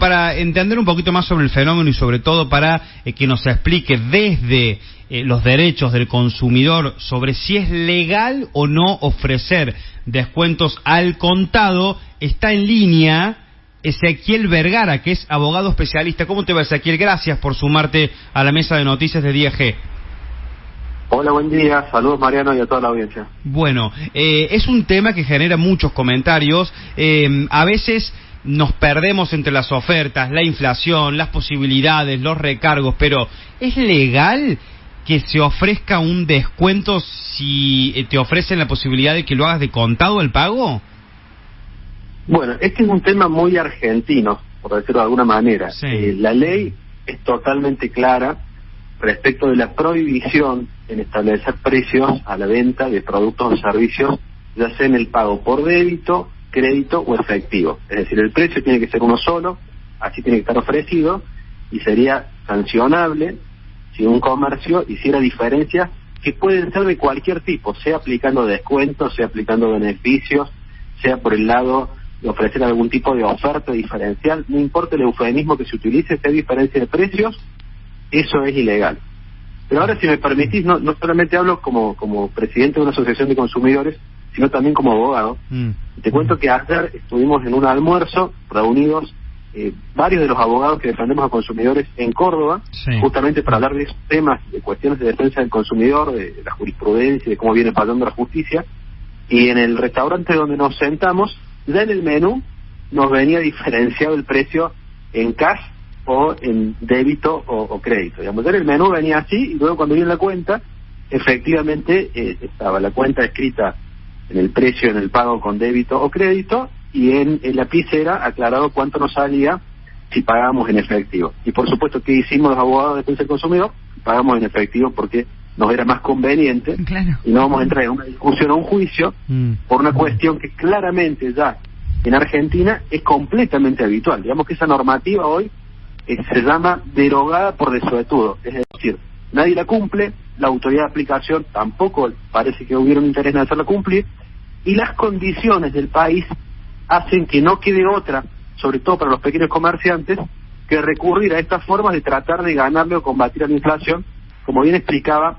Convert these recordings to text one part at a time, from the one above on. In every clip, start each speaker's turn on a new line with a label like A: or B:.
A: para entender un poquito más sobre el fenómeno y sobre todo para que nos explique desde los derechos del consumidor sobre si es legal o no ofrecer descuentos al contado, está en línea Ezequiel Vergara, que es abogado especialista. ¿Cómo te va, Ezequiel? Gracias por sumarte a la mesa de noticias de Día G.
B: Hola, buen día. Saludos, Mariano, y a toda la audiencia.
A: Bueno, es un tema que genera muchos comentarios. A veces nos perdemos entre las ofertas, la inflación, las posibilidades, los recargos, pero ¿es legal que se ofrezca un descuento si te ofrecen la posibilidad de que lo hagas de contado el pago?
B: Bueno, este es un tema muy argentino, por decirlo de alguna manera.
A: Sí.
B: La ley es totalmente clara respecto de la prohibición en establecer precios a la venta de productos o servicios, ya sea en el pago por débito, crédito o efectivo. Es decir, el precio tiene que ser uno solo, así tiene que estar ofrecido, y sería sancionable si un comercio hiciera diferencias que pueden ser de cualquier tipo, sea aplicando descuentos, sea aplicando beneficios, sea por el lado de ofrecer algún tipo de oferta diferencial, no importa el eufemismo que se utilice, sea diferencia de precios, eso es ilegal. Pero ahora, si me permitís, no solamente hablo como presidente de una asociación de consumidores, sino también como abogado. Te cuento que ayer estuvimos en un almuerzo reunidos varios de los abogados que defendemos a consumidores en Córdoba, sí, justamente para hablar de esos temas, de cuestiones de defensa del consumidor, de la jurisprudencia, de cómo viene fallando la justicia. Y en el restaurante donde nos sentamos, ya en el menú nos venía diferenciado el precio en cash o en débito o crédito. Digamos, ya en el menú venía así, y luego cuando viene la cuenta, efectivamente estaba la cuenta escrita en el precio, en el pago con débito o crédito, y en la lapicera aclarado cuánto nos salía si pagábamos en efectivo. Y por supuesto, ¿qué hicimos los abogados de defensa del consumidor? Pagamos en efectivo porque nos era más conveniente, claro, y no vamos a entrar en una discusión o un juicio por una cuestión que claramente ya en Argentina es completamente habitual. Digamos que esa normativa hoy se llama derogada por desuetudo, es decir, nadie la cumple, la autoridad de aplicación tampoco parece que hubiera un interés en hacerla cumplir, y las condiciones del país hacen que no quede otra, sobre todo para los pequeños comerciantes, que recurrir a estas formas de tratar de ganarle o combatir a la inflación, como bien explicaba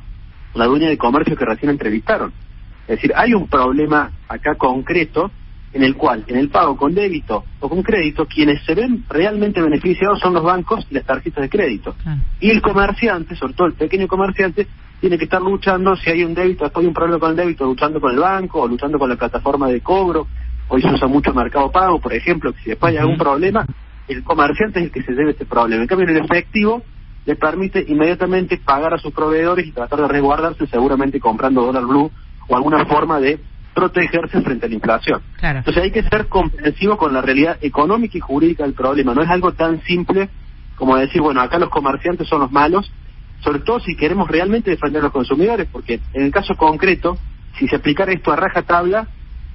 B: la dueña de comercio que recién entrevistaron. Es decir, hay un problema acá concreto en el cual, en el pago con débito o con crédito, quienes se ven realmente beneficiados son los bancos y las tarjetas de crédito. Y el comerciante, sobre todo el pequeño comerciante, tiene que estar luchando, si hay un débito, después hay un problema con el débito, luchando con el banco o luchando con la plataforma de cobro. Hoy se usa mucho Mercado Pago, por ejemplo, que si después hay algún problema, el comerciante es el que se debe ese problema. En cambio, en el efectivo le permite inmediatamente pagar a sus proveedores y tratar de resguardarse, seguramente comprando dólar blue o alguna forma de protegerse frente a la inflación. Claro. Entonces hay que ser comprensivos con la realidad económica y jurídica del problema. No es algo tan simple como decir, bueno, acá los comerciantes son los malos, sobre todo si queremos realmente defender a los consumidores, porque en el caso concreto, si se aplicara esto a rajatabla,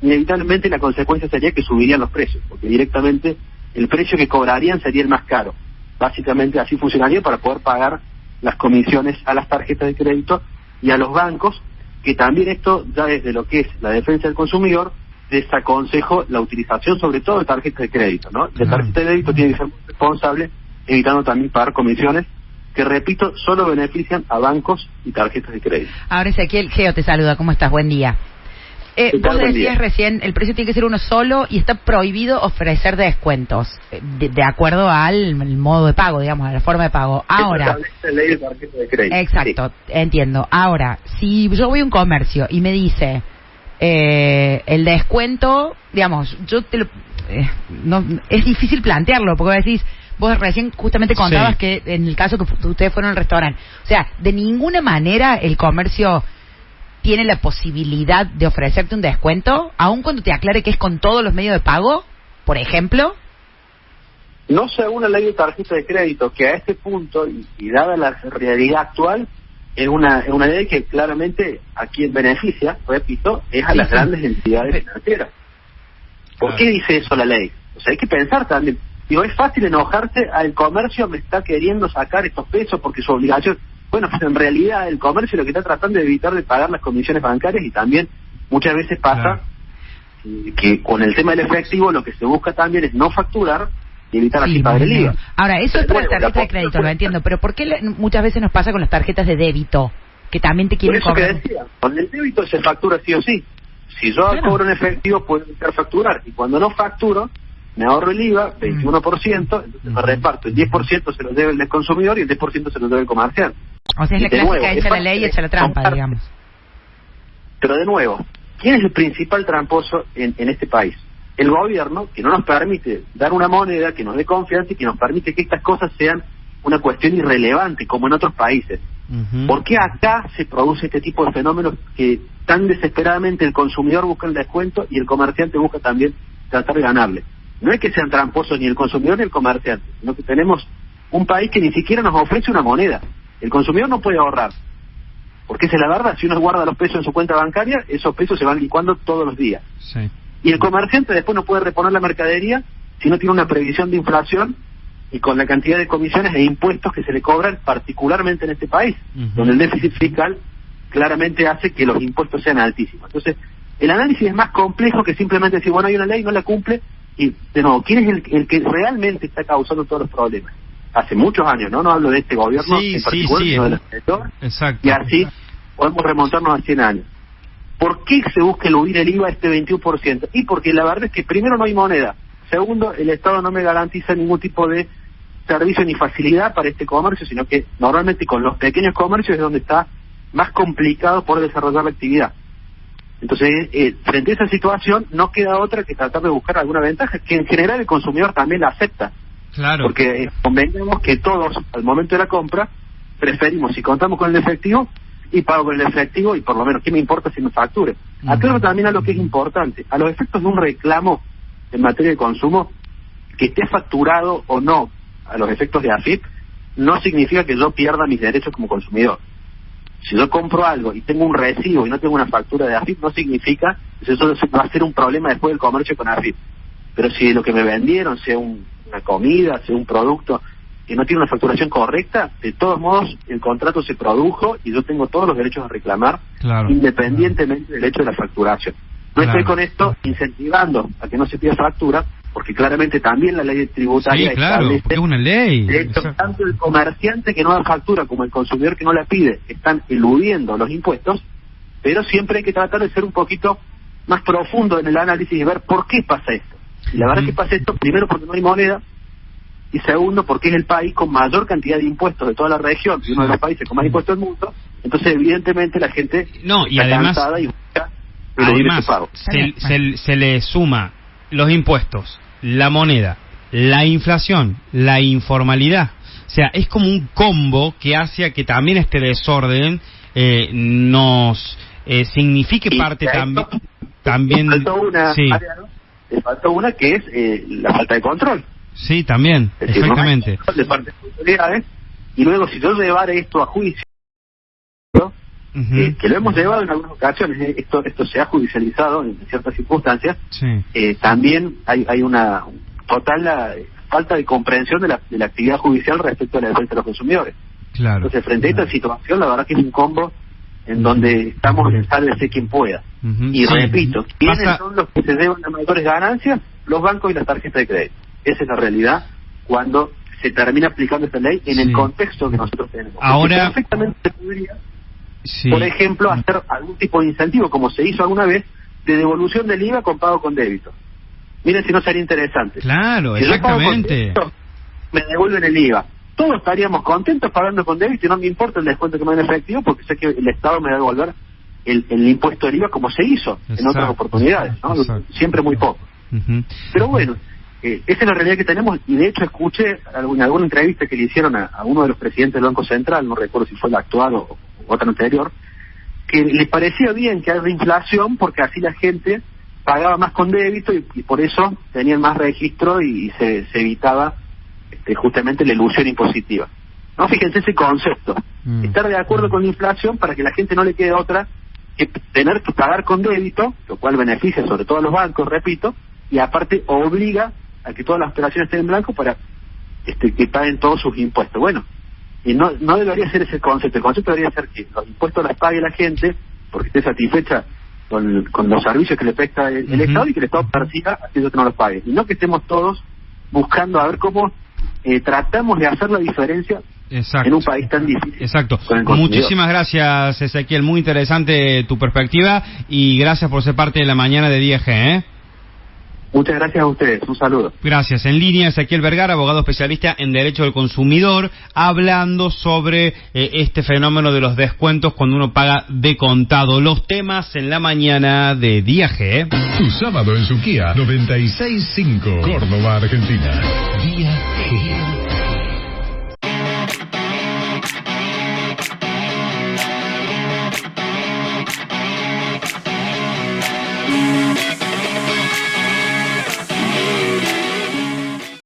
B: inevitablemente la consecuencia sería que subirían los precios, porque directamente el precio que cobrarían sería el más caro. Básicamente así funcionaría para poder pagar las comisiones a las tarjetas de crédito y a los bancos, que también esto, ya desde lo que es la defensa del consumidor, desaconsejo la utilización sobre todo de tarjetas de crédito, ¿no? La tarjeta de crédito tiene que ser responsable, evitando también pagar comisiones que, repito, solo benefician a bancos y tarjetas de crédito.
C: Ahora Ezequiel, Geo te saluda, ¿cómo estás? Buen día. Vos decías recién, el precio tiene que ser uno solo y está prohibido ofrecer descuentos, de acuerdo al modo de pago, digamos, a la forma de pago. Ahora,
B: la ley de tarjeta de crédito.
C: Exacto, sí, entiendo. Ahora, si yo voy a un comercio y me dice el descuento, digamos, yo te lo, no, es difícil plantearlo, porque decís, vos recién justamente contabas, sí, que en el caso que ustedes fueron al restaurante, o sea, de ninguna manera el comercio tiene la posibilidad de ofrecerte un descuento, aun cuando te aclare que es con todos los medios de pago, por ejemplo.
B: No según la ley de tarjeta de crédito, que a este punto, y dada la realidad actual, es una ley que claramente a quien beneficia, repito, es a las grandes entidades financieras. ¿Por qué dice eso la ley? O sea, hay que pensar también. Digo, es fácil enojarse, al comercio me está queriendo sacar estos pesos porque su obligación. Bueno, pues en realidad el comercio lo que está tratando de evitar de pagar las comisiones bancarias, y también muchas veces pasa que con el tema del efectivo lo que se busca también es no facturar y evitar así pagar el IVA.
C: Ahora, eso es para las tarjetas de crédito, lo entiendo, pero ¿por qué muchas veces nos pasa con las tarjetas de débito? Que también te quieren
B: cobrar.
C: Por eso
B: que decía, con el débito se factura sí o sí. Si yo cobro en efectivo, puedo evitar facturar. Y cuando no facturo, me ahorro el IVA, 21%, entonces me reparto. El 10% se lo debe el consumidor y el 10% se lo debe el comerciante.
C: O sea, es la clásica, echa la ley y echa la trampa, digamos.
B: Pero de nuevo, ¿quién es el principal tramposo en este país? El gobierno, que no nos permite dar una moneda que nos dé confianza y que nos permite que estas cosas sean una cuestión irrelevante, como en otros países. ¿Por qué acá se produce este tipo de fenómenos que tan desesperadamente el consumidor busca el descuento y el comerciante busca también tratar de ganarle? No es que sean tramposos ni el consumidor ni el comerciante, sino que tenemos un país que ni siquiera nos ofrece una moneda. El consumidor no puede ahorrar, porque esa es la verdad. Si uno guarda los pesos en su cuenta bancaria, esos pesos se van licuando todos los días.
A: Sí.
B: Y el comerciante después no puede reponer la mercadería si no tiene una previsión de inflación y con la cantidad de comisiones e impuestos que se le cobran, particularmente en este país, donde el déficit fiscal claramente hace que los impuestos sean altísimos. Entonces, el análisis es más complejo que simplemente decir, bueno, hay una ley, no la cumple, y de nuevo, ¿quién es el que realmente está causando todos los problemas? Hace muchos años, no hablo de este gobierno en particular, sino de los sectores, y así podemos remontarnos a 100 años. ¿Por qué se busca eludir el IVA este 21%? Y porque la verdad es que primero no hay moneda, segundo, el Estado no me garantiza ningún tipo de servicio ni facilidad para este comercio, sino que normalmente con los pequeños comercios es donde está más complicado poder desarrollar la actividad. Entonces, frente a esa situación, no queda otra que tratar de buscar alguna ventaja, que en general el consumidor también la acepta.
A: Claro.
B: Porque convenimos que todos, al momento de la compra, preferimos, si contamos con el efectivo, y pago con el efectivo, y por lo menos, ¿qué me importa si me facture? Aclaro también a lo que es importante, a los efectos de un reclamo en materia de consumo, que esté facturado o no a los efectos de AFIP, no significa que yo pierda mis derechos como consumidor. Si yo compro algo y tengo un recibo y no tengo una factura de AFIP, no significa que eso va a ser un problema después del comercio con AFIP. Pero si lo que me vendieron, sea una comida, sea un producto que no tiene una facturación correcta, de todos modos el contrato se produjo y yo tengo todos los derechos a reclamar, independientemente del hecho de la facturación. No estoy con esto incentivando a que no se pida factura, porque claramente también la ley tributaria
A: establece, porque es una ley.
B: De hecho, tanto el comerciante que no da factura como el consumidor que no la pide están eludiendo los impuestos, pero siempre hay que tratar de ser un poquito más profundo en el análisis y ver por qué pasa esto. Y la verdad es que pasa esto, primero porque no hay moneda, y segundo porque es el país con mayor cantidad de impuestos de toda la región, y uno de los países con más impuestos del mundo. Entonces evidentemente la gente está cansada y busca
A: además se le suma los impuestos, la moneda, la inflación, la informalidad. O sea, es como un combo que hace a que también este desorden nos signifique parte también.
B: Le faltó una que es la falta de control.
A: Sí, también,
B: es decir,
A: exactamente.
B: No hay de parte de las autoridades, y luego si yo llevara esto a juicio, que lo hemos llevado en algunas ocasiones, esto se ha judicializado en ciertas circunstancias, también hay una total falta de comprensión de la actividad judicial respecto a la defensa de los consumidores. Entonces, frente a esta situación, la verdad que es un combo en donde estamos en sálvese quien pueda. Y repito, ¿quiénes son los que se llevan las mayores ganancias? Los bancos y las tarjetas de crédito. Esa es la realidad cuando se termina aplicando esta ley en el contexto que nosotros tenemos.
A: Ahora,
B: perfectamente se podría, por ejemplo, hacer algún tipo de incentivo, como se hizo alguna vez, de devolución del IVA con pago con débito. Miren si no sería interesante.
A: Claro,
B: si
A: exactamente.
B: Débito, me devuelven el IVA. Todos estaríamos contentos pagando con débito y no me importa el descuento que me den efectivo, porque sé que el Estado me va a devolver el impuesto del IVA como se hizo en otras oportunidades, ¿no? Siempre muy poco. Pero bueno, esa es la realidad que tenemos, y de hecho escuché en alguna entrevista que le hicieron a uno de los presidentes del Banco Central, no recuerdo si fue el actual o otro anterior, que les parecía bien que haya inflación porque así la gente pagaba más con débito y por eso tenían más registro y se evitaba justamente la ilusión impositiva. No, fíjense ese concepto, estar de acuerdo con la inflación para que la gente no le quede otra que tener que pagar con débito, lo cual beneficia sobre todo a los bancos, repito, y aparte obliga a que todas las operaciones estén en blanco para que paguen todos sus impuestos. Bueno, y no debería ser ese concepto. El concepto debería ser que los impuestos las pague la gente porque esté satisfecha con los servicios que le presta el Estado, y que el Estado persiga aquellos que no los pague, y no que estemos todos buscando a ver cómo tratamos de hacer la diferencia.
A: Exacto.
B: En un país tan difícil.
A: Exacto. Muchísimas gracias, Ezequiel. Muy interesante tu perspectiva y gracias por ser parte de la mañana de 10G.
B: Muchas gracias a ustedes. Un saludo.
A: Gracias. En línea, Ezequiel Vergara, abogado especialista en Derecho del Consumidor, hablando sobre este fenómeno de los descuentos cuando uno paga de contado. Los temas en la mañana de 10G.
D: Tu sábado en su Kia 96.5, Córdoba, Argentina. 10G.